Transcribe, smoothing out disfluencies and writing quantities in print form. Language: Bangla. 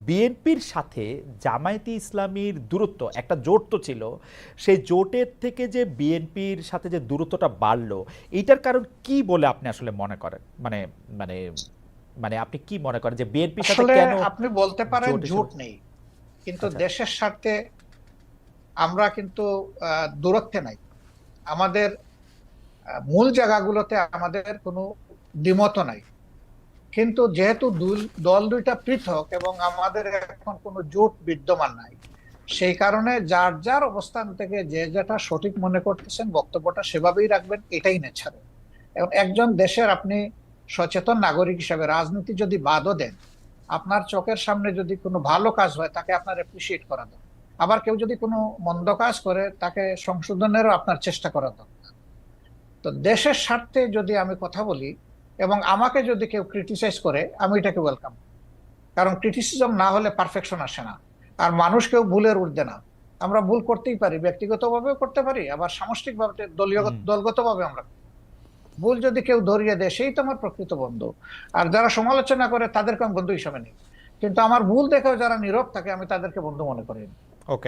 বিএনপির সাথে জামায়াতে ইসলামীর দূরত্ব, একটা জোট তো ছিল, সেই জোটের থেকে যে বিএনপির সাথে যে দূরত্বটা বাড়লো, এইটার কারণ কি বলে আপনি আসলে মনে করেন? মানে মানে মানে আপনি কি মনে করেন যে বিএনপির সাথে আসলে কেন আপনি বলতে পারেন জোট এসে? জোট নেই, কিন্তু আচ্ছা। দেশের স্বার্থে আমরা কিন্তু দূরত্বে নাই। আমাদের মূল জায়গাগুলোতে আমাদের কোনো দ্বিমত নাই, কিন্তু যেহেতু দল দুইটা পৃথক এবং আমাদের এখন কোনো জোট বিদ্যমান নাই, সেই কারণে যার যার অবস্থান থেকে যে যেটা সঠিক মনে করতেছেন বক্তব্যটা সেভাবেই রাখবেন, এটাই নেছাড়ে। এবং একজন দেশের আপনি সচেতন নাগরিক হিসাবে রাজনীতি যদি বাদও দেন, আপনার চোখের সামনে যদি কোনো ভালো কাজ হয় তাকে আপনার অ্যাপ্রিসিয়েট করা দরকার। আবার কেউ যদি কোনো মন্দ কাজ করে তাকে সংশোধনেরও আপনার চেষ্টা করা দরকার। তো দেশের স্বার্থে যদি আমি কথা বলি এবং আমাকে যদি কেউ ক্রিটিসাইজ করে, আমি এটাকে ওয়েলকাম। কারণ ক্রিটিসিজম না হলে পারফেকশন আসে না। আর মানুষ কেউ ভুলের ঊর্ধ্বে না। আমরা ভুল করতেই পারি, ব্যক্তিগতভাবেও করতে পারি, আবার সামষ্টিকভাবে হুম। দলগতভাবে আমরা। ভুল যদি কেউ ধরিয়ে দেয় সেই তো আমার প্রকৃত বন্ধু। আর যারা সমালোচনা করে তাদেরকে আমি বন্ধু হিসাবে নিই, কিন্তু আমার ভুল দেখেও যারা নীরব থাকে আমি তাদেরকে বন্ধু মনে করি না। ওকে।